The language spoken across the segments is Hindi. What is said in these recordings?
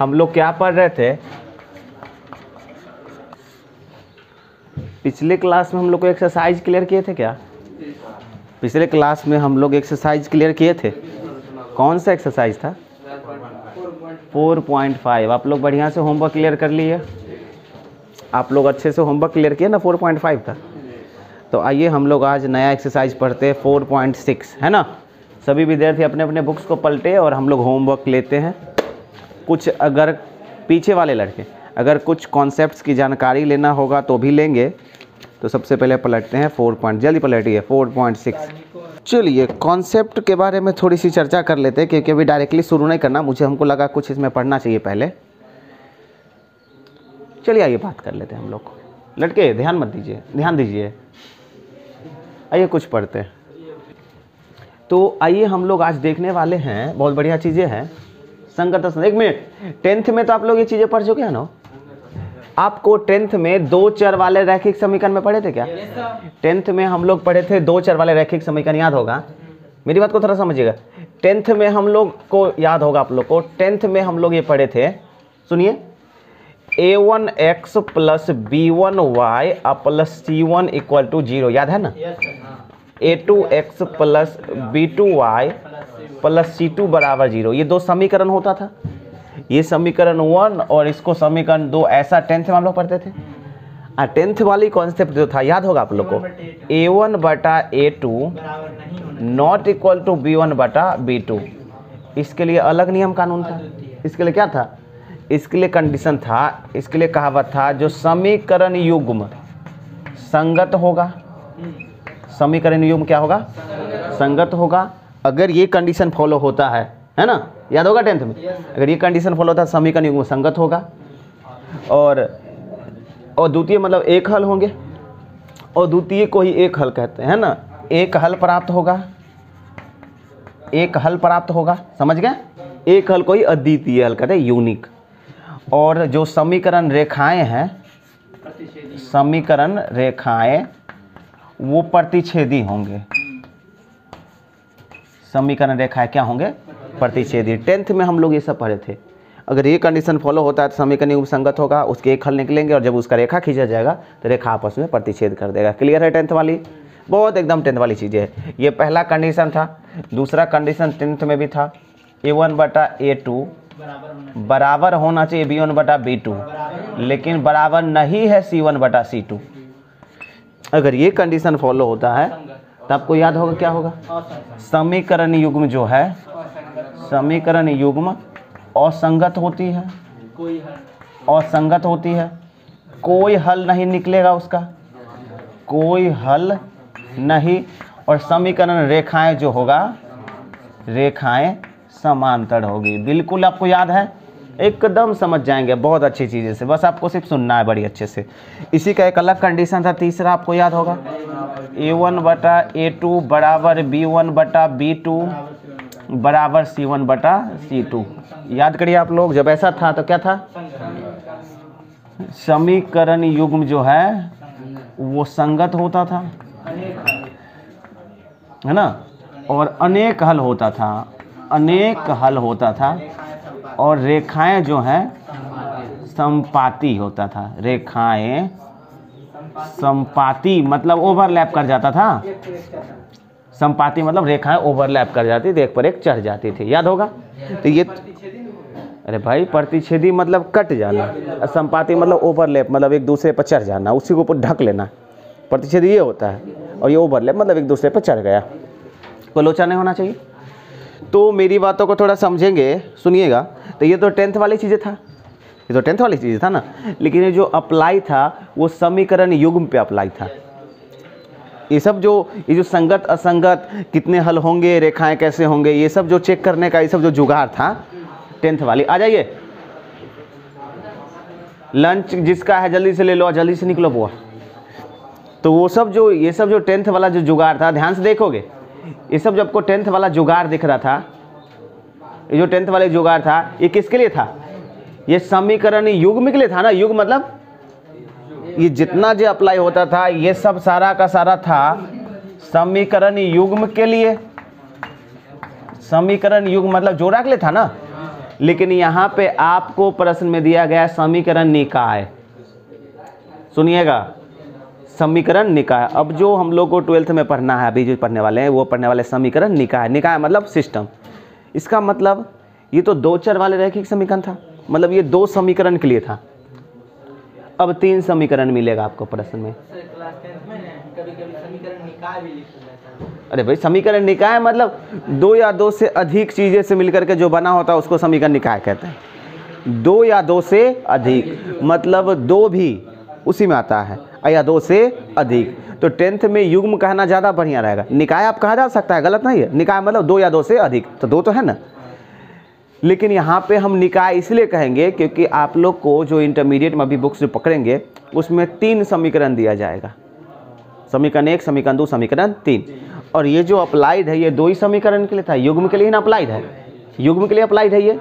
हम लोग क्या पढ़ रहे थे? पिछले क्लास में हम लोग को एक्सरसाइज क्लियर किए थे क्या? पिछले क्लास में हम लोग एक्सरसाइज क्लियर किए थे। कौन सा एक्सरसाइज था? 4.5। आप लोग बढ़िया से होमवर्क क्लियर कर लिए? आप लोग अच्छे से होमवर्क क्लियर किए ना? 4.5 था। तो आइए हम लोग आज नया एक्सरसाइज पढ़ते हैं 4.6, है ना। सभी विद्यार्थी अपने अपने बुक्स को पलटे और हम लोग होमवर्क लेते हैं। कुछ अगर पीछे वाले लड़के अगर कुछ कॉन्सेप्ट्स की जानकारी लेना होगा तो भी लेंगे। तो सबसे पहले पलटते हैं 4. जल्दी पलटिए 4.6। चलिए कॉन्सेप्ट के बारे में थोड़ी सी चर्चा कर लेते हैं, क्योंकि अभी डायरेक्टली शुरू नहीं करना, हमको लगा कुछ इसमें पढ़ना चाहिए पहले। चलिए आइए बात कर लेते हैं हम लोग। लड़के ध्यान मत दीजिए, ध्यान दीजिए। आइए कुछ पढ़ते हैं। तो आइए हम लोग आज देखने वाले हैं, बहुत बढ़िया चीज़ें हैं। संगत, एक मिनट, 10th में तो आप लोग ये चीज़ें पढ़ चुके हैं ना? आपको 10th में दो चर वाले रैखिक समीकरण में पढ़े थे क्या? 10th में हम लोग पढ़े थे दो चर वाले रैखिक समीकरण, याद होगा? मेरी बात को थोड़ा समझिएगा। 10th में हम लोग को याद होगा, आप लोग को 10th में हम लोग ये पढ़े थे, सुनिए, a1x plus b1y plus c1 equal to 0, याद है ना? a2x plus b2y plus c2 बराबर 0, ये दो समीकरण होता था। ये समीकरण 1 और इसको समीकरण 2, ऐसा 10th में हम लोग पढ़ते थे। 10th वाली कॉन्सेप्ट जो था याद होगा आप लोग को, a1 बटा a2 not equal to b1 बटा b2। इसके लिए अलग नियम कानून था। इसके लिए क्या था? इसके लिए कंडीशन था, इसके लिए कहावत था, जो समीकरण युग्म संगत होगा, समीकरण युग्म क्या होगा? संगत होगा। अगर ये कंडीशन फॉलो होता है ना, याद होगा 10th में, अगर ये कंडीशन फॉलो होता है समीकरण युग्म संगत होगा। और द्वितीय मतलब एक हल होंगे, और द्वितीय को ही एक हल कहते हैं ना। एक हल प्राप्त होगा, एक हल प्राप्त होगा, समझ गए? एक हल को ही अद्वितीय हल कहते हैं, यूनिक। और जो समीकरण रेखाएं हैं, समीकरण रेखाएं वो प्रतिच्छेदी होंगे। समीकरण रेखाएं क्या होंगे? प्रतिच्छेदी। 10th में हम लोग ये सब पढ़े थे। अगर ये कंडीशन फॉलो होता है तो समीकरण युग्म संगत होगा, उसके एक हल निकलेंगे, और जब उसका रेखा खींचा जाएगा तो रेखा आपस में प्रतिच्छेद कर देगा। क्लियर है 10th वाली? बहुत एकदम 10th वाली चीज़ें है। ये पहला कंडीशन था। दूसरा कंडीशन 10th में भी था, a1 बटा a2 बराबर होना चाहिए b1 बटा b2, लेकिन बराबर नहीं है c1 बटा c2। अगर ये कंडीशन फॉलो होता है तो आपको याद होगा क्या होगा? समीकरण युग्म जो है, समीकरण युग्म असंगत होती है, असंगत होती है, कोई हल नहीं निकलेगा उसका, कोई हल नहीं। और समीकरण रेखाएं जो होगा, रेखाएं समांतर होगी। बिल्कुल आपको याद है, एकदम समझ जाएंगे बहुत अच्छी चीज़ें से, बस आपको सिर्फ सुनना है बड़ी अच्छे से। इसी का एक अलग कंडीशन था, तीसरा आपको याद होगा, a1 बटा a2 बराबर b1 बटा b2 बराबर c1 बटा c2। याद करिए आप लोग, जब ऐसा था तो क्या था? समीकरण युग्म जो है वो संगत होता था, है ना, और अनेक हल होता था, अनेक हल होता था। और रेखाएं जो हैं संपाती होता था। रेखाएं संपाती मतलब ओवरलैप कर जाता था। संपाती मतलब रेखाएं ओवरलैप कर जाती थी, एक पर एक चढ़ जाती थी, याद होगा? तो ये, अरे भाई, प्रतिच्छेदी मतलब कट जाना, संपाती मतलब ओवरलैप मतलब एक दूसरे पर चढ़ जाना, उसी को ऊपर ढक लेना। प्रतिच्छेदी ये होता है, और ये ओवरलैप मतलब एक दूसरे पर चढ़ गया, कोई लोचा नहीं होना चाहिए। तो मेरी बातों को थोड़ा समझेंगे, सुनिएगा। तो ये तो 10th वाली चीज़ें था, ये तो 10th वाली चीज़ था ना, लेकिन ये जो अप्लाई था वो समीकरण युग्म पे अप्लाई था। ये सब ये जो संगत असंगत कितने हल होंगे, रेखाएं कैसे होंगे, ये सब जो चेक करने का, ये सब जो जुगाड़ था 10th वाली। आ जाइए, लंच जिसका है जल्दी से ले लो, जल्दी से निकलो बुआ। तो वो सब जो, ये सब जो 10th वाला जो जुगाड़ था, ध्यान से देखोगे, ये सब जब आपको 10th वाला जुगाड़ दिख रहा था, ये जो 10th वाला जुगाड़ था, ये किसके लिए था? ये समीकरण युग्म के लिए था ना। युग्म मतलब ये जितना जो अप्लाई होता था, ये सब सारा का सारा था समीकरण युग्म के लिए। समीकरण युग्म मतलब जोड़ा के लिए था ना। लेकिन यहाँ पे आपको प्रश्न में दिया गया समीकरण निकाय, सुनिएगा, समीकरण निकाय। अब जो हम लोग को 12th में पढ़ना है, अभी जो पढ़ने वाले हैं वो पढ़ने वाले समीकरण निकाय। निकाय मतलब सिस्टम। इसका मतलब ये तो दो चर वाले रैखिक समीकरण था, मतलब ये दो समीकरण के लिए था। अब 3 समीकरण मिलेगा आपको प्रश्न में। अरे भाई समीकरण निकाय मतलब 2 या 2 से अधिक चीजें से मिलकर के जो बना होता है उसको समीकरण निकाय कहते हैं। 2 या 2 से अधिक मतलब 2 भी उसी में आता है, या 2 से अधिक। तो 10th में युग्म कहना ज़्यादा बढ़िया रहेगा। निकाय आप कहा जा सकता है, गलत नहीं है। निकाय मतलब 2 या 2 से अधिक, तो 2 तो है ना। लेकिन यहाँ पे हम निकाय इसलिए कहेंगे क्योंकि आप लोग को जो इंटरमीडिएट में अभी बुक्स जो पकड़ेंगे उसमें 3 समीकरण दिया जाएगा, समीकरण 1, समीकरण 2, समीकरण 3। और ये जो अप्लाइड है ये 2 ही समीकरण के लिए था, युग्म के लिए ना अप्लाइड है, युग्म के लिए अप्लाइड है ये।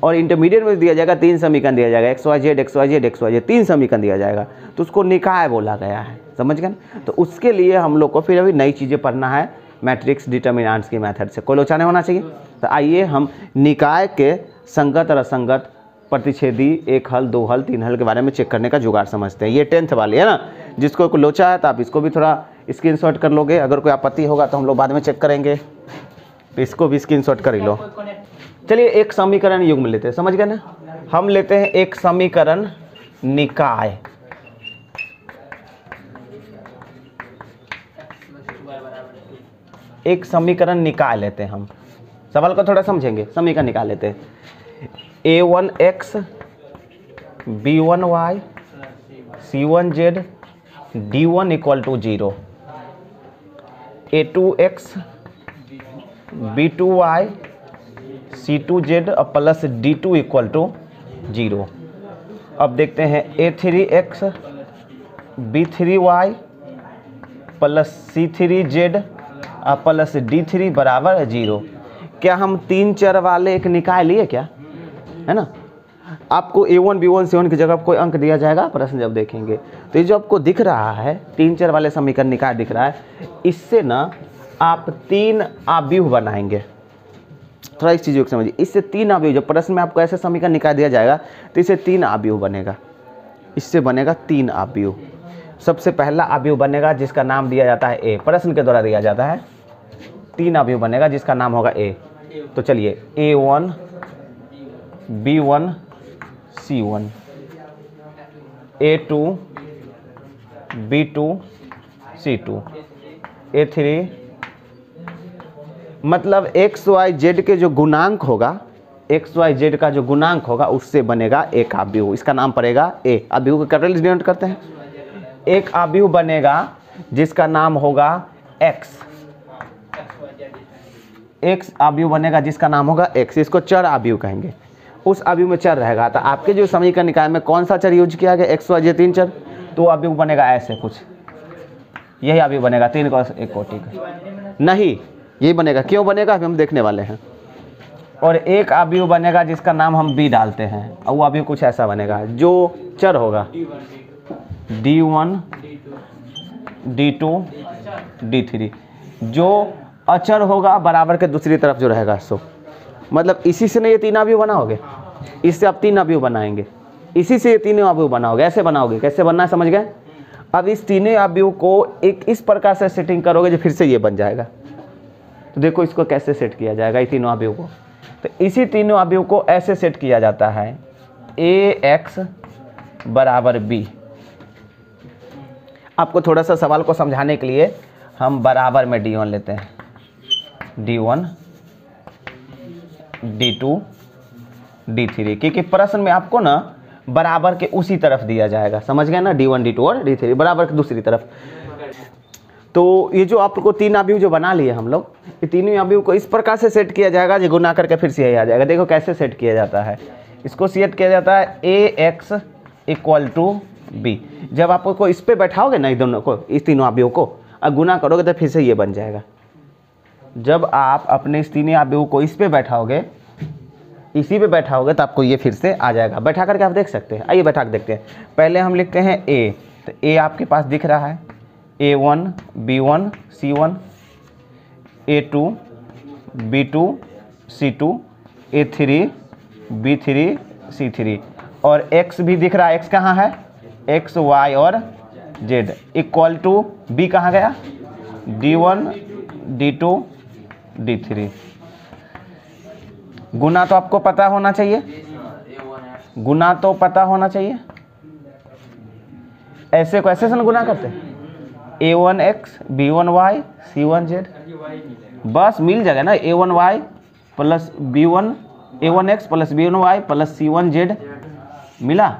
और इंटरमीडिएट में दिया जाएगा 3 समीकरण दिया जाएगा, XYZ XYZ XYZ 3 समीकरण दिया जाएगा, तो उसको निकाय बोला गया है, समझ गए। तो उसके लिए हम लोग को फिर अभी नई चीज़ें पढ़ना है मैट्रिक्स डिटर्मिनेंट्स की मेथड से, कोई लोचा नहीं होना चाहिए। तो आइए हम निकाय के संगत और असंगत, प्रतिच्छेदी, 1 हल, 2 हल, 3 हल के बारे में चेक करने का जुगाड़ समझते हैं। ये 10th वाली है ना, जिसको कोई लोचा है तो आप इसको भी थोड़ा स्क्रीनशॉट कर लोगे। अगर कोई आपत्ति होगा तो हम लोग बाद में चेक करेंगे, तो इसको भी स्क्रीनशॉट कर ही लो। चलिए एक समीकरण युग्म लेते हैं, समझ गए ना। हम लेते हैं एक समीकरण निकाय। एक समीकरण निकाय लेते हैं हम, सवाल को थोड़ा समझेंगे। समीकरण निकाल लेते हैं। A1x B1y C1z D1 equal to 0, A2x B2y C2z plus D2 equal to 0। अब देखते हैं A3x B3y plus C3z plus D3 बराबर 0। क्या हम 3 चर वाले एक निकाय लिए क्या, है ना। आपको A1 B1 C1 की जगह कोई अंक दिया जाएगा प्रश्न जब देखेंगे। तो ये जो आपको दिख रहा है 3 चर वाले समीकरण निकाय दिख रहा है, इससे ना आप 3 आव्यूह बनाएंगे। थोड़ा इस चीज़ को समझिए, इससे 3 आव्यूह, जब प्रश्न में आपको ऐसे समीकरण निकाय दिया जाएगा तो इससे 3 आव्यूह बनेगा, इससे बनेगा 3 आव्यूह। सबसे पहला आव्यूह बनेगा जिसका नाम दिया जाता है A, प्रश्न के द्वारा दिया जाता है। 3 आव्यूह बनेगा जिसका नाम होगा A। तो चलिए A1 B1 C1 A2 B2 C2 A3, मतलब XYZ के जो गुणांक होगा, XYZ का जो गुणांक होगा उससे बनेगा एक आव्यूह। इसका नाम पड़ेगा A। आव्यूह को कैपिटल डिनोट करते हैं। एक आव्यूह बनेगा जिसका नाम होगा X। X आव्यूह बनेगा जिसका नाम होगा X, इसको चर आव्यूह कहेंगे। उस आव्यूह में चर रहेगा। तो आपके जो समीकरण निकाय में कौन सा चर यूज किया गया, XYZ 3 चर, तो आव्यूह बनेगा ऐसे कुछ, यही आव्यूह बनेगा 3 का 1 कोटि का नहीं, यही बनेगा। क्यों बनेगा अभी हम देखने वाले हैं। और एक आव्यूह बनेगा जिसका नाम हम B डालते हैं, और वो आव्यूह कुछ ऐसा बनेगा। जो चर होगा D1 D2 D3, जो अचर होगा बराबर के दूसरी तरफ जो रहेगा सो, मतलब इसी से ना ये 3 आव्यूह बनाओगे, इससे आप 3 आव्यूह बनाएंगे, इसी से ये 3 आव्यूह बनाओगे। ऐसे बनाओगे, कैसे बनना है समझ गए। अब इस 3 आव्यूह को एक इस प्रकार से सेटिंग करोगे जो फिर से ये बन जाएगा। तो देखो इसको कैसे सेट किया जाएगा, ये 3 आव्यूह को। तो इसी 3 आव्यूह को ऐसे सेट किया जाता है, AX बराबर B। आपको थोड़ा सा सवाल को समझाने के लिए हम बराबर में D1 लेते हैं, D1 D2 D3, क्योंकि प्रश्न में आपको ना बराबर के उसी तरफ दिया जाएगा, समझ गए ना। D1 D2 और D3 बराबर के दूसरी तरफ। तो ये जो आपको 3 आव्यूह जो बना लिए हम लोग, ये 3 आव्यूह को इस प्रकार से सेट किया जाएगा जो गुना करके फिर से यही आ जाएगा। देखो कैसे सेट किया जाता है, इसको सेट किया जाता है AX इक्वल टू B। जब आपको इस पे बैठाओगे ना, दोनों को, इस 3 आव्यूह को, और गुना करोगे तो फिर से ये बन जाएगा। जब आप अपने इस 3 आव्यूह को इस पे बैठाओगे, इसी पे बैठाओगे तो आपको ये फिर से आ जाएगा। बैठा करके आप देख सकते हैं। आइए बैठा के देखते हैं। पहले हम लिखते हैं A, तो A आपके पास दिख रहा है, A1 B1 C1 A2 B2 C2 A3 B3 C3 और x भी दिख रहा है, x कहाँ है, x y और z इक्वल टू b कहाँ गया, D1 D2 D3। गुना तो आपको पता होना चाहिए, गुना तो पता होना चाहिए। ऐसे को ऐसे से ना गुना करते हैं, A1x B1y C1z, बस मिल जाएगा ना, A1y plus B1 A1x plus B1y plus C1z मिला,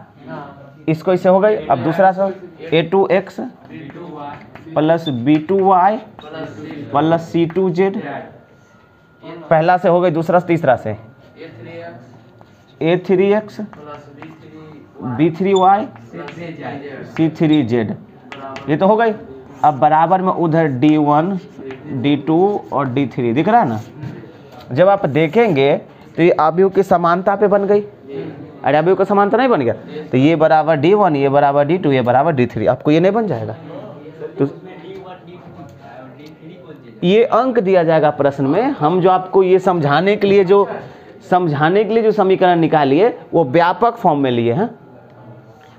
इसको इससे हो गई। अब दूसरा सब A2x plus B2y plus C2z, पहला से हो गई, दूसरा से तीसरा से A3x B3y C3z, ये तो हो गई। अब बराबर में उधर D1 D2 और D3 दिख रहा है ना। जब आप देखेंगे तो ये अवयव की समानता पे बन गई, अरे अवयव की समानता नहीं बन गया, तो ये बराबर D1 ये बराबर D2 ये बराबर D3, आपको ये नहीं बन जाएगा। तो ये अंक दिया जाएगा प्रश्न में। हम जो आपको ये समझाने के लिए जो समीकरण निकालिए वो व्यापक फॉर्म में लिए हैं।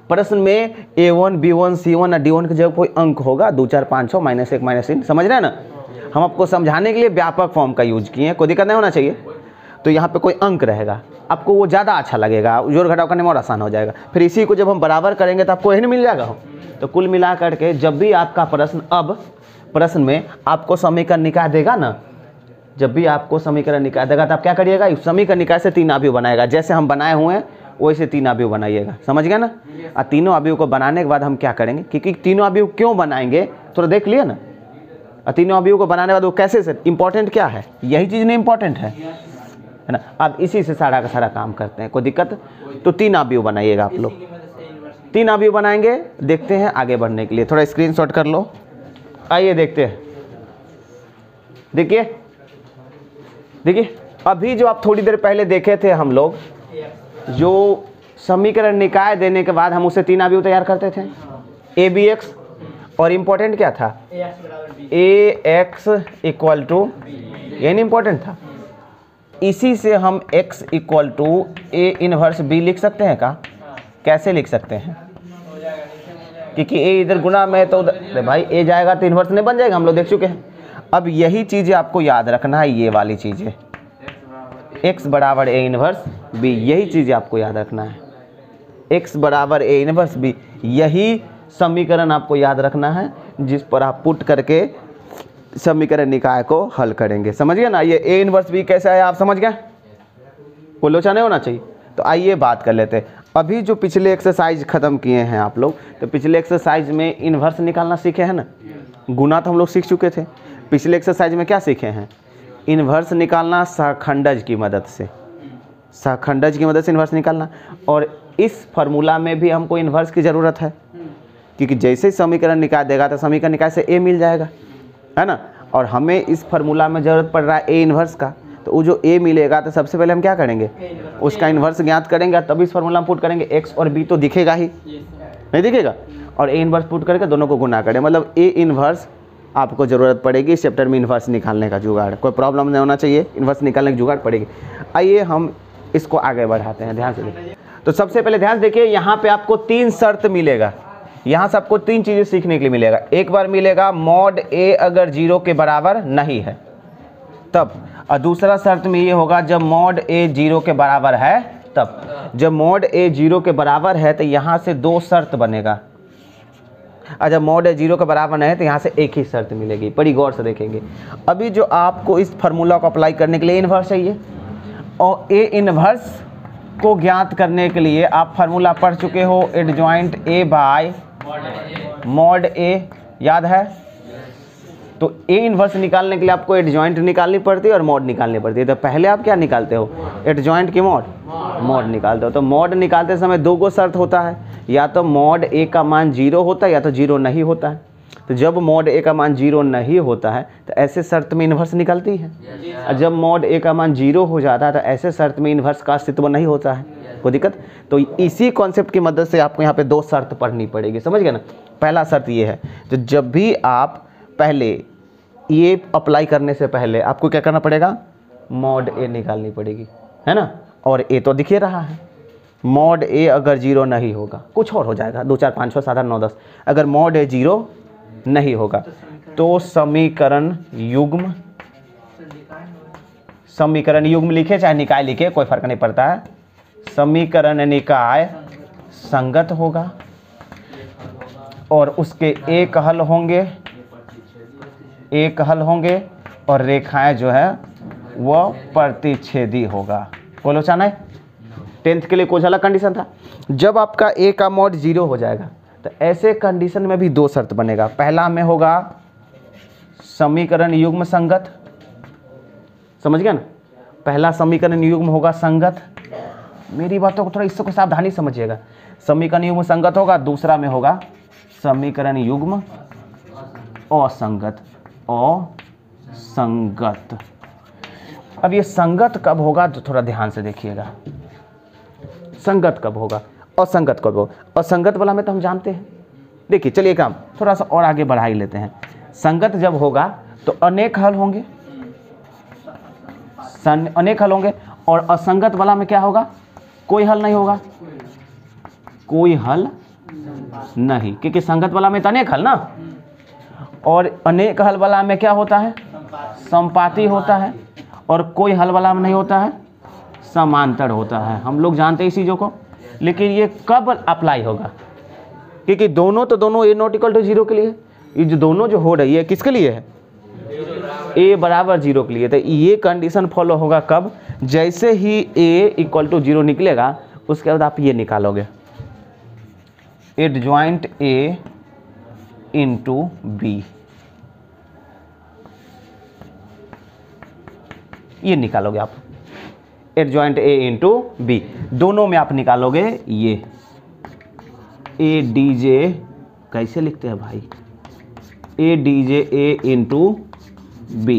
प्रश्न में A1 B1 C1 और D1 की जगह कोई अंक होगा, 2 4 5 6 -1 -3, समझ रहे हैं ना। हम आपको समझाने के लिए व्यापक फॉर्म का यूज किए हैं, कोई दिक्कत नहीं होना चाहिए। तो यहाँ पे कोई अंक रहेगा, आपको वो ज़्यादा अच्छा लगेगा, जोड़ घटाव करने में और आसान हो जाएगा। फिर इसी को जब हम बराबर करेंगे तो आपको यही मिल जाएगा। तो कुल मिला करके जब भी आपका प्रश्न में आपको समीकरण निकाल देगा ना, जब भी आपको समीकरण निकाल देगा तो आप क्या करिएगा, इस समीकरण निकाल से 3 अवयव बनाएगा, जैसे हम बनाए हुए हैं वैसे 3 अवयव बनाइएगा, समझ गया ना। और तीनों अवयव को बनाने के बाद हम क्या करेंगे, क्योंकि तीनों अवयव क्यों बनाएंगे थोड़ा देख लिया ना। और तीनों अवयव को बनाने के बाद वो कैसे से, इंपॉर्टेंट क्या है, यही चीज़ नहीं इंपॉर्टेंट है ना। अब इसी से सारा का सारा काम करते हैं, कोई दिक्कत। तो 3 अवयव बनाइएगा आप लोग, 3 अवयव बनाएंगे। देखते हैं आगे बढ़ने के लिए, थोड़ा स्क्रीनशॉट कर लो। आइए देखते हैं, देखिए अभी जो आप थोड़ी देर पहले देखे थे हम लोग, जो समीकरण निकाय देने के बाद हम उसे 3 अवयव तैयार करते थे, ए बी एक्स, और इम्पोर्टेंट क्या था, ए एक्स इक्वल टू, यानी इम्पोर्टेंट था। इसी से हम x equal to A inverse B लिख सकते हैं का, कैसे लिख सकते हैं, क्योंकि ए इधर गुना में तो उधर भाई ए जाएगा तो इनवर्स नहीं बन जाएगा, हम लोग देख चुके हैं। अब यही चीज़ें आपको याद रखना है, ये वाली चीज़ें x बराबर ए इनवर्स बी, यही चीज़ें आपको याद रखना है। x बराबर ए इनवर्स बी, यही समीकरण आपको याद रखना है, जिस पर आप पुट करके समीकरण निकाय को हल करेंगे, समझ गए ना। ये ए इनवर्स बी कैसे आया आप समझ गए, कोई लोचा नहीं होना चाहिए। तो आइए बात कर लेते हैं। अभी जो पिछले एक्सरसाइज ख़त्म किए हैं आप लोग, तो पिछले एक्सरसाइज में इन्वर्स निकालना सीखे हैं ना, गुना तो हम लोग सीख चुके थे। पिछले एक्सरसाइज में क्या सीखे हैं, इन्वर्स निकालना सहखंडज की मदद से, सहखंडज की मदद से इन्वर्स निकालना। और इस फार्मूला में भी हमको इन्वर्स की ज़रूरत है, क्योंकि जैसे समीकरण निकाल देगा तो समीकरण निकाय से ए मिल जाएगा, है ना। और हमें इस फार्मूला में ज़रूरत पड़ रहा है ए इन्वर्स का, तो वो जो ए मिलेगा तो सबसे पहले हम क्या करेंगे, उसका इन्वर्स ज्ञात करेंगे, तब इस फार्मूला में पुट करेंगे। एक्स और बी तो दिखेगा ही, नहीं दिखेगा, और ए इन्वर्स पुट करके दोनों को गुना करें, मतलब ए इन्वर्स आपको ज़रूरत पड़ेगी इस चैप्टर में इन्वर्स निकालने का जुगाड़, कोई प्रॉब्लम नहीं होना चाहिए, इन्वर्स निकालने की जुगाड़ पड़ेगी। आइए हम इसको आगे बढ़ाते हैं, ध्यान से देखिए। तो सबसे पहले ध्यान देखिए, यहाँ पे आपको 3 शर्त मिलेगा, यहाँ से आपको 3 चीज़ें सीखने के लिए मिलेगा। एक बार मिलेगा मॉड ए अगर 0 के बराबर नहीं है तब, और दूसरा शर्त में ये होगा जब मॉड ए 0 के बराबर है तब। जब मॉड ए 0 के बराबर है तो यहाँ से 2 शर्त बनेगा, और जब मॉड ए 0 के बराबर नहीं है तो यहाँ से एक ही शर्त मिलेगी। बड़ी गौर से देखेंगे। अभी जो आपको इस फार्मूला को अप्लाई करने के लिए इन्वर्स चाहिए, और ए इन्वर्स को ज्ञात करने के लिए आप फार्मूला पढ़ चुके हो, एडजॉइंट ए बाय मॉड ए, याद है। तो ए इन्वर्स निकालने के लिए आपको एडजॉइंट निकालनी पड़ती है और मॉड निकालनी पड़ती है। तो पहले आप क्या निकालते हो, एडजॉइंट की मॉड निकालते हो। तो मॉड निकालते समय 2 गो शर्त होता है, या तो मॉड ए का मान 0 होता है या तो 0 नहीं होता है। तो जब मॉड ए का मान 0 नहीं होता है तो ऐसे शर्त में इन्वर्स निकलती है, और जब मॉड ए का मान 0 हो जाता है तो ऐसे शर्त में इन्वर्स का अस्तित्व नहीं होता है, कोई दिक्कत। तो इसी कॉन्सेप्ट की मदद से आपको यहाँ पे 2 शर्त पढ़नी पड़ेगी, समझ गए ना। पहला शर्त ये है, तो जब भी आप पहले ये अप्लाई करने से पहले आपको क्या करना पड़ेगा, मॉड ए निकालनी पड़ेगी, है ना। और ए तो दिख ही रहा है। मॉड ए अगर 0 नहीं होगा, कुछ और हो जाएगा, 2 4 5 6 7 8 9 10, अगर मॉड ए 0 नहीं होगा तो समीकरण युग्म लिखे चाहे निकाय लिखे कोई फर्क नहीं पड़ता है, समीकरण निकाय संगत होगा और उसके एक हल होंगे और रेखाएं जो है वह प्रतिच्छेदी होगा। कोलोचन है 10th के लिए कुछ अलग कंडीशन था। जब आपका ए का मॉड 0 हो जाएगा तो ऐसे कंडीशन में भी 2 शर्त बनेगा। पहला में होगा समीकरण युग्म संगत, समझ गया ना, पहला समीकरण युग्म होगा संगत। मेरी बातों को थोड़ा इसको सावधानी समझिएगा, समीकरण युग्म संगत होगा, दूसरा में होगा समीकरण युग्म असंगत। अब ये संगत कब होगा तो थोड़ा ध्यान से देखिएगा, संगत कब होगा, असंगत कब होगा। असंगत वाला में तो हम जानते हैं, देखिए चलिए काम थोड़ा सा और आगे बढ़ा ही लेते हैं। संगत जब होगा तो अनेक हल होंगे, अनेक हल होंगे, और असंगत वाला में क्या होगा, कोई हल नहीं होगा, कोई हल नहीं, क्योंकि संगत वाला में तो अनेक हल ना, और अनेक हल वाला में क्या होता है, संपाती होता है, और कोई हल वाला में नहीं होता है, समांतर होता है। हम लोग जानते हैं इस चीज़ों को, लेकिन ये कब अप्लाई होगा, क्योंकि दोनों ए नॉट इक्वल टू 0 के लिए, ये जो दोनों जो हो रही है किसके लिए है, ए बराबर 0 के लिए। तो ये कंडीशन फॉलो होगा कब, जैसे ही ए इक्वल टू 0 निकलेगा उसके बाद आप ये निकालोगे एडजॉइंट ए इंटू बी, ये निकालोगे आप एडजॉइंट ए इंटू बी, दोनों में आप निकालोगे ये ए डी जे, कैसे लिखते हैं भाई, A D J A into B,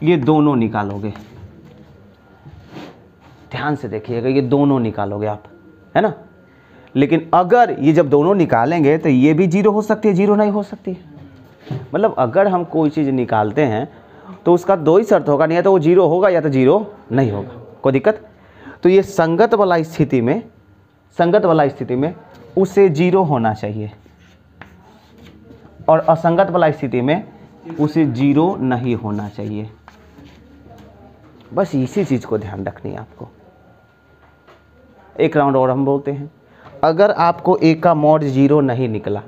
ये दोनों निकालोगे, ध्यान से देखिएगा, ये दोनों निकालोगे आप, है ना। लेकिन अगर ये जब दोनों निकालेंगे तो ये भी 0 हो सकती है, 0 नहीं हो सकती है। मतलब अगर हम कोई चीज़ निकालते हैं तो उसका 2 ही शर्त होगा, नहीं या तो वो 0 होगा या तो 0 नहीं होगा, कोई दिक्कत। तो ये संगत वाला स्थिति में उसे 0 होना चाहिए और असंगत वाला स्थिति में उसे 0 नहीं होना चाहिए। बस इसी चीज़ को ध्यान रखनी है आपको। एक राउंड और हम बोलते हैं, अगर आपको ए का मॉड 0 नहीं निकला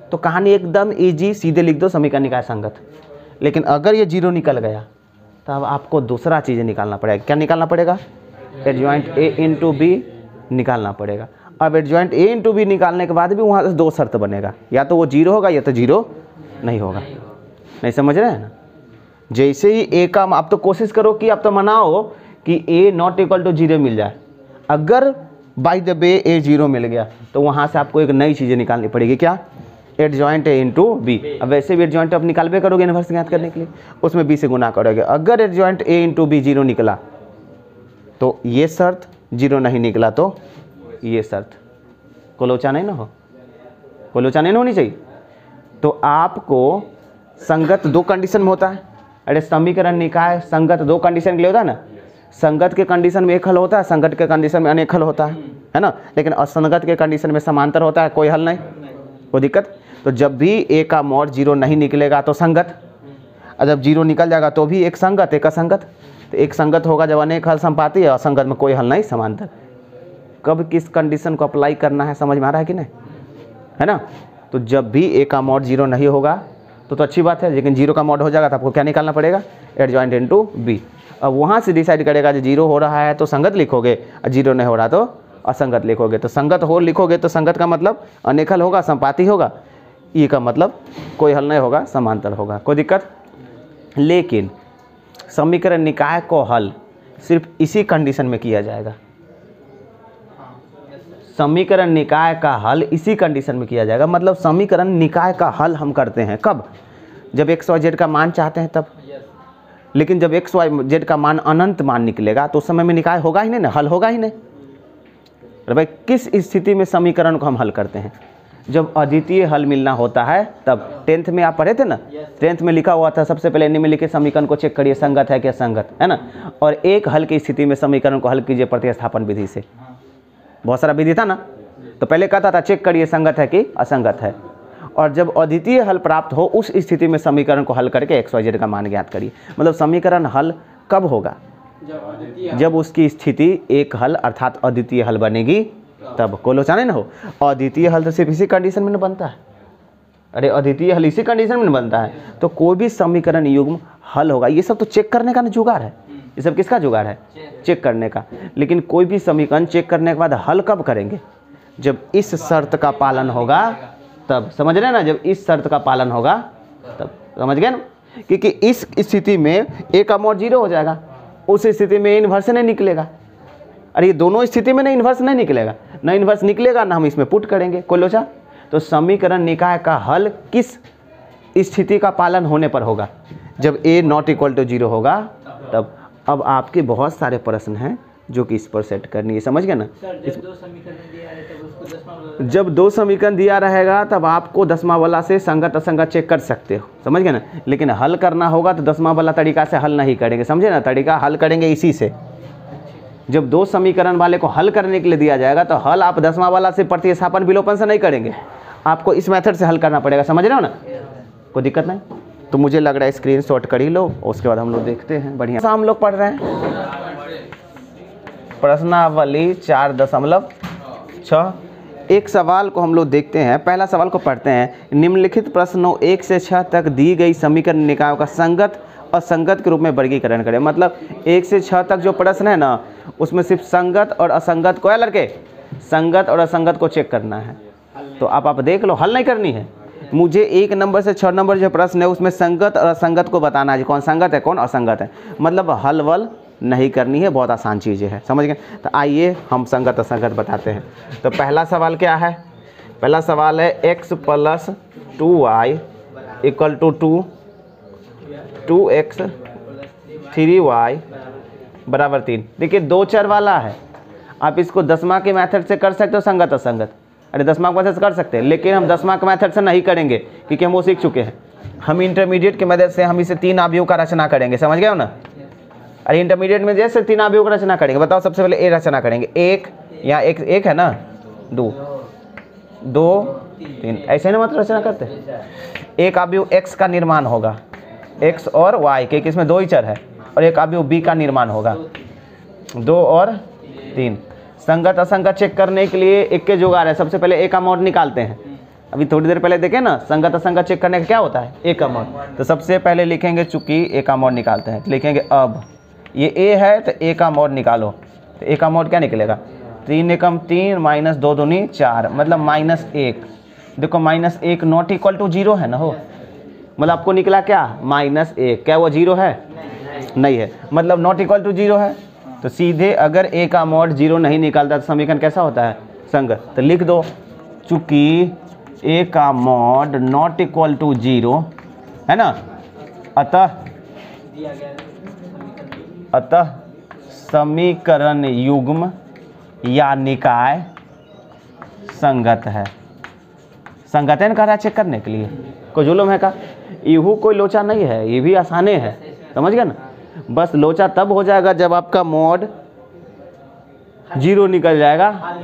तो कहानी एकदम इजी, सीधे लिख दो समीकरण निकाय संगत। लेकिन अगर ये 0 निकल गया तो अब आपको दूसरा चीज़ निकालना पड़ेगा। क्या निकालना पड़ेगा, एडजॉइंट ए इंटू बी निकालना पड़ेगा। अब एडजॉइंट ए इंटू बी निकालने के बाद भी वहाँ से 2 शर्त बनेगा, या तो वो 0 होगा या तो 0 नहीं होगा। नहीं समझ रहे हैं ना। जैसे ही ए का, आप तो कोशिश करो कि आप तो मनाओ कि ए नॉट इक्वल टू 0 मिल जाए। अगर बाय द वे ए 0 मिल गया तो वहाँ से आपको एक नई चीज़ें निकालनी पड़ेगी। क्या, एडजॉइंट ए इंटू बी। अब वैसे भी एडजॉइंट आप निकालबे करोगे इन्वर्स ज्ञात करने के लिए, उसमें बी से गुना करोगे। अगर एडजॉइंट ए इंटू बी 0 निकला तो ये शर्त, 0 नहीं निकला तो ये शर्त। कोलोचा नहीं ना हो, कोलोचा नहीं होनी चाहिए। तो आपको संगत 2 कंडीशन में होता है। अरे समीकरण निकाय संगत 2 कंडीशन के लिए होता है ना। संगत के कंडीशन में एक हल होता है, संगत के कंडीशन में अनेक हल होता है ना। लेकिन असंगत के कंडीशन में समांतर होता है, कोई हल नहीं, कोई दिक्कत। तो जब भी ए का मॉड 0 नहीं निकलेगा तो संगत, और जब 0 निकल जाएगा तो भी एक संगत एक असंगत। तो एक संगत होगा जब अनेक हल संपाती है, असंगत में कोई हल नहीं, समांतर। कब किस कंडीशन को अप्लाई करना है समझ में आ रहा है कि नहीं, है ना। तो जब भी ए का मॉड 0 नहीं होगा तो अच्छी बात है, लेकिन 0 का मॉड हो जाएगा तो आपको क्या निकालना पड़ेगा, एडजॉइंट इनटू बी। अब वहाँ से डिसाइड करेगा जो 0 हो रहा है तो संगत लिखोगे, और 0 नहीं हो रहा तो असंगत लिखोगे। तो संगत हो लिखोगे तो संगत का मतलब अनेक हल होगा, संपाती होगा। ई का मतलब कोई हल नहीं होगा, समांतर होगा, कोई दिक्कत। लेकिन समीकरण निकाय को हल सिर्फ इसी कंडीशन में किया जाएगा। समीकरण निकाय का हल इसी कंडीशन में किया जाएगा। मतलब समीकरण निकाय का हल हम करते हैं कब, जब एक्स वाई जेड का मान चाहते हैं तब। लेकिन जब एक्स वाई जेड का मान अनंत मान निकलेगा तो उस समय में निकाय होगा ही नहीं ना, हल होगा ही नहीं। अरे भाई किस स्थिति में समीकरण को हम हल करते हैं, जब अद्वितीय हल मिलना होता है तब। 10th में आप पढ़े थे ना, 10th में लिखा हुआ था सबसे पहले निम्नलिखित समीकरण को चेक करिए संगत है कि असंगत, है ना। और एक हल की स्थिति में समीकरण को हल कीजिए प्रतिस्थापन विधि से। बहुत सारा विधि था ना, तो पहले कहता था चेक करिए संगत है कि असंगत है, और जब अद्वितीय हल प्राप्त हो उस स्थिति में समीकरण को हल करके XYZ का मान ज्ञात करिए। मतलब समीकरण हल कब होगा? जब उसकी स्थिति एक हल अर्थात अद्वितीय हल बनेगी तब। कोई लोचा नहीं ना हो। अद्वितीय हल तो सिर्फ इसी कंडीशन में न बनता है। अरे अद्वितीय हल इसी कंडीशन में बनता है, तो कोई भी समीकरण युग्म हल होगा। ये सब तो चेक करने का ना जुगाड़ है, ये सब किसका जुगाड़ है? चेक करने का। लेकिन कोई भी समीकरण चेक करने के बाद हल कब करेंगे? जब इस शर्त का पालन होगा तब। समझ रहे हैं ना? जब इस शर्त का पालन होगा तब। समझ गए ना? क्योंकि इस स्थिति में ए का मॉड 0 हो जाएगा, उस स्थिति में इन्वर्स नहीं निकलेगा। अरे ये दोनों स्थिति में ना इन्वर्स नहीं निकलेगा, ना इन्वर्स निकलेगा ना हम इसमें पुट करेंगे। कोई लोचा? तो समीकरण निकाय का हल किस स्थिति का पालन होने पर होगा? जब a नॉट इक्वल टू 0 होगा तब। अब आपके बहुत सारे प्रश्न हैं जो कि इस पर सेट करनी है। समझ गए ना? जब दो समीकरण दिया रहेगा तब आपको दसवां वाला से संगत असंगत चेक कर सकते हो। समझ गए ना? लेकिन हल करना होगा तो दसवां वाला तरीका से हल नहीं करेंगे। समझे ना? तरीका हल करेंगे इसी से। जब दो समीकरण वाले को हल करने के लिए दिया जाएगा तो हल आप दसवां वाला से प्रतिस्थापन विलोपन से नहीं करेंगे, आपको इस मेथड से हल करना पड़ेगा। समझ रहे हो ना? कोई दिक्कत नहीं? तो मुझे लग रहा है स्क्रीनशॉट कर ही लो, उसके बाद हम लोग देखते हैं। बढ़िया हम लोग पढ़ रहे हैं प्रश्नावली 4.6। एक सवाल को हम लोग देखते हैं। पहला सवाल को पढ़ते हैं। निम्नलिखित प्रश्नों 1 से 6 तक दी गई समीकरण निकायों का संगत असंगत के रूप में वर्गीकरण करें। मतलब 1 से 6 तक जो प्रश्न है ना, उसमें सिर्फ संगत और असंगत को है लड़के, संगत और असंगत को चेक करना है। तो आप देख लो, हल नहीं करनी है। मुझे 1 नंबर से 6 नंबर जो प्रश्न है उसमें संगत और असंगत को बताना है, कौन संगत है कौन असंगत है। मतलब हल वल नहीं करनी है, बहुत आसान चीज़ें हैं। समझ गए? तो आइए हम संगत असंगत बताते हैं। तो पहला सवाल क्या है? पहला सवाल है x + 2y = 2, 2x 3y = 3। देखिए दो चर वाला है, आप इसको दसवां के मेथड से कर सकते हो संगत असंगत। अरे दसवां के मेथड से कर सकते हैं, लेकिन हम दसवां के मेथड से नहीं करेंगे क्योंकि हम वो सीख चुके हैं। हम इंटरमीडिएट के मदद से हम इसे 3 अवयव का रचना करेंगे। समझ गए हो ना? अरे इंटरमीडिएट में जैसे 3 अवयव का रचना करेंगे। बताओ सबसे पहले ए रचना करेंगे। 1 यहाँ एक है ना, 2 2 3 ऐसे ना मतलब रचना करते हैं। एक अवयव x का निर्माण होगा, x और y के, इसमें 2 ही चर है, और एक अवयव b का निर्माण होगा, 2 और 3। संगत असंगत चेक करने के लिए एक के जुगाड़ है। सबसे पहले ए का मॉड निकालते हैं। अभी थोड़ी देर पहले देखे ना, संगत असंगत चेक करने का क्या होता है? ए का मॉड। तो सबसे पहले लिखेंगे, चूंकि ए का मॉड निकालते हैं तो लिखेंगे अब ये ए है तो ए का मॉड निकालो। तो ए का मॉड क्या निकलेगा? 3 एकम 3 - 2 दूनी 4, मतलब -1। देखो -1 नॉट इक्वल टू 0 है ना हो, मतलब आपको निकला क्या? -1। क्या वो 0 है? नहीं है, मतलब नॉट इक्वल टू 0 है। तो सीधे अगर ए का मॉड 0 नहीं निकालता तो समीकरण कैसा होता है? संगत। तो लिख दो, चूंकि ए का मॉड नॉट इक्वल टू 0 है ना, अतः समीकरण युग्म या निकाय संगत है। संगत है ना, कह रहा है चेक करने के लिए। कोई जुलम है का? इहू कोई लोचा नहीं है, ये भी आसाने है। समझ गया ना? बस लोचा तब हो जाएगा जब आपका मॉड 0 निकल जाएगा।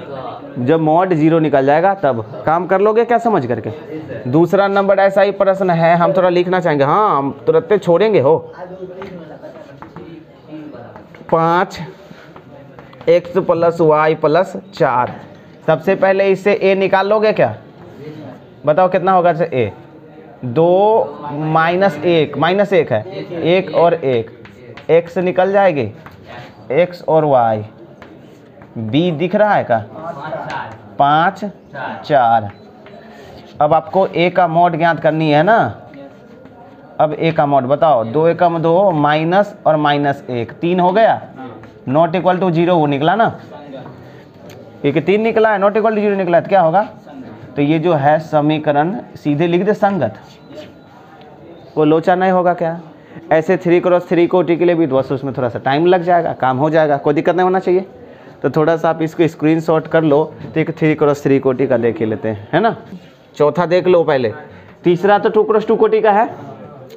जब मॉड 0 निकल जाएगा तब काम कर लोगे क्या समझ करके। दूसरा नंबर ऐसा ही प्रश्न है, हम थोड़ा लिखना चाहेंगे। हाँ हम तुरंत छोड़ेंगे हो। 5x + y + 4। सबसे पहले इससे a निकाल लोगे क्या? बताओ कितना होगा? से a 2 -1 है, 1 और 1 x निकल जाएगी, x और y। b दिख रहा है का? 5 4। अब आपको a का मॉड ज्ञात करनी है ना। अब a का मॉड बताओ। 2 एकम 2 माइनस और -1 3 हो गया, नॉट इक्वल टू 0 वो निकला ना, एक 3 निकला है, नॉट इक्वल टू 0 निकला है, तो क्या होगा? तो ये जो है समीकरण सीधे लिख दे संगत। कोई लोचा नहीं होगा क्या? ऐसे 3x3 कोटि के लिए भी बस उसमें थोड़ा सा टाइम लग जाएगा, काम हो जाएगा, कोई दिक्कत नहीं होना चाहिए। तो थोड़ा सा आप इसको स्क्रीनशॉट कर लो। तो एक 3x3 कोटि का देख ही लेते हैं, है ना। चौथा देख लो पहले। तीसरा तो 2x2 कोटि का है,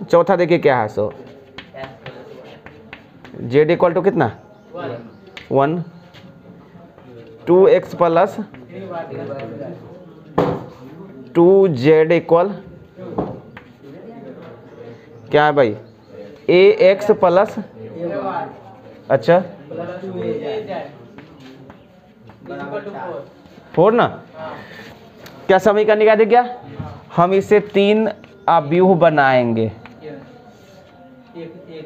चौथा देखिए क्या है, सो जेड इक्वल टू कितना 1, 2x प्लस 2z इक्वल क्या है भाई, ax प्लस, अच्छा 4 ना। क्या समीकरण निकाले क्या, हम इसे 3 अव्यूह बनाएंगे,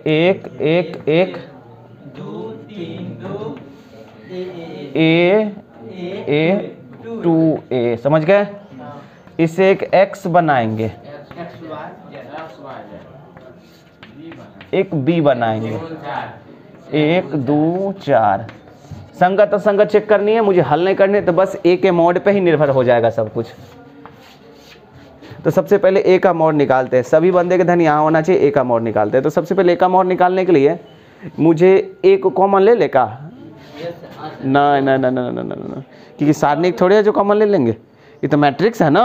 1 1 1 a 2a, समझ गए। इसे एक x बनाएंगे, एक b बनाएंगे, 1 2 4। संगत असंगत चेक करनी है, मुझे हल नहीं करनी है, तो बस a के मॉड पे ही निर्भर हो जाएगा सब कुछ। तो सबसे पहले a का मॉड निकालते हैं, सभी बंदे के धन यहाँ होना चाहिए, a का मॉड निकालते हैं। तो सबसे पहले a का मॉड निकालने के लिए मुझे a को कॉमन ले ले का, ना ना ना ना ना ना, क्योंकि सारणिक थोड़े है जो कॉमन ले लेंगे, ये तो मैट्रिक्स है ना।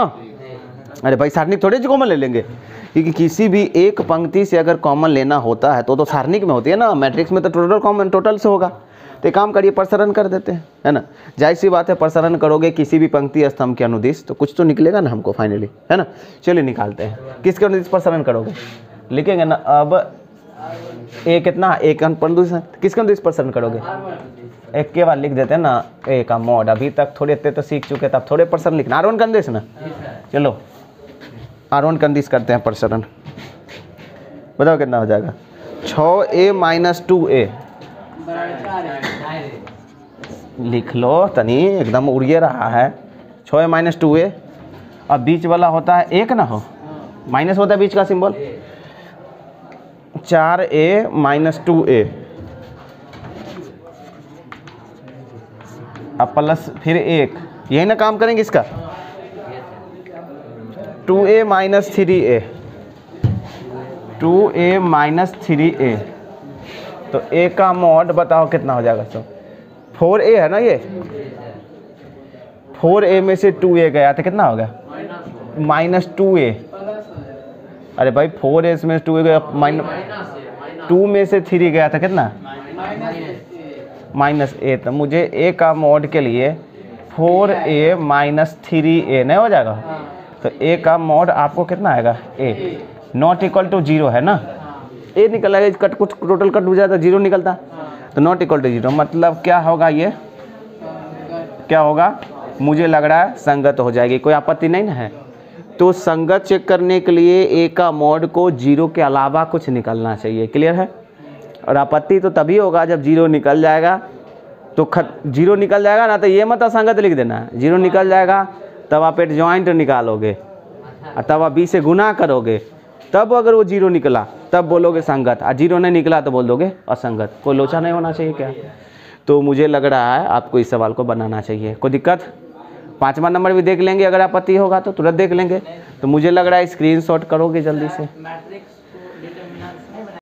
अरे भाई सारणिक थोड़े जो कॉमन ले लेंगे, क्योंकि किसी भी एक पंक्ति से अगर कॉमन लेना होता है तो सारणिक में होती है ना, मैट्रिक्स में तो टोटल कॉमन टोटल से होगा। तो एक काम करिए, प्रसरण कर देते हैं, है ना। जाहिर सी बात है, प्रसरण करोगे किसी भी पंक्ति स्तंभ के अनुदिश तो कुछ तो निकलेगा ना हमको फाइनली, है ना। चलिए निकालते हैं, किसके अनुदिश प्रसरण करोगे, लिखेंगे ना। अब ए कितना, एक अनुदिश, किसके अनुदिश प्रसरण करोगे, एक के बाद लिख देते हैं ना ए का मॉड। अभी तक थोड़े इतने तो सीख चुके, तब थोड़े प्रसरण लिखना, R1 का अनुदिश ना। चलो R1 का अनुदिश करते हैं प्रसरण, बताओ कितना हो जाएगा, 6a माइनस 2a, लिख लो तनी, एकदम उड़िए रहा है। 6a माइनस 2a, अब बीच वाला होता है एक ना हो, माइनस होता है बीच का सिंबल, 4a माइनस 2a, अब प्लस फिर एक, यही ना काम करेंगे इसका, 2a minus 3a, 2a minus 3a। तो a का मॉड बताओ कितना हो जाएगा, सब 4a है ना, ये 4a में से 2a गया तो कितना हो गया, माइनस 2a। अरे भाई 4a में 2a गया, माइनस 2 में से 3 गया था कितना, माइनस a। तो मुझे a का मॉड के लिए 4a माइनस 3a नहीं हो जाएगा। तो a का मॉड आपको कितना आएगा, a नॉट इक्वल टू 0 है ना, a निकल आएगा, कट कुछ टोटल कट हो जाता, 0 निकलता, तो नॉट इक्वल टू 0 मतलब क्या होगा, ये क्या होगा, मुझे लग रहा है संगत हो जाएगी, कोई आपत्ति नहीं ना है। तो संगत चेक करने के लिए a का मॉड को 0 के अलावा कुछ निकलना चाहिए, क्लियर है। और आपत्ति तो तभी होगा जब 0 निकल जाएगा, तो 0 निकल जाएगा ना, तो ये मत असंगत लिख देना, 0 निकल जाएगा तब आप एडजॉइंट निकालोगे, और तब आप b से गुना करोगे, तब अगर वो 0 निकला तब बोलोगे संगत, और 0 नहीं निकला तो बोल दोगे असंगत। कोई लोचा नहीं होना चाहिए क्या। तो मुझे लग रहा है आपको इस सवाल को बनाना चाहिए, कोई दिक्कत। 5वां नंबर भी देख लेंगे, अगर आपत्ति होगा तो तुरंत देख लेंगे। तो मुझे लग रहा है स्क्रीनशॉट करोगे जल्दी से।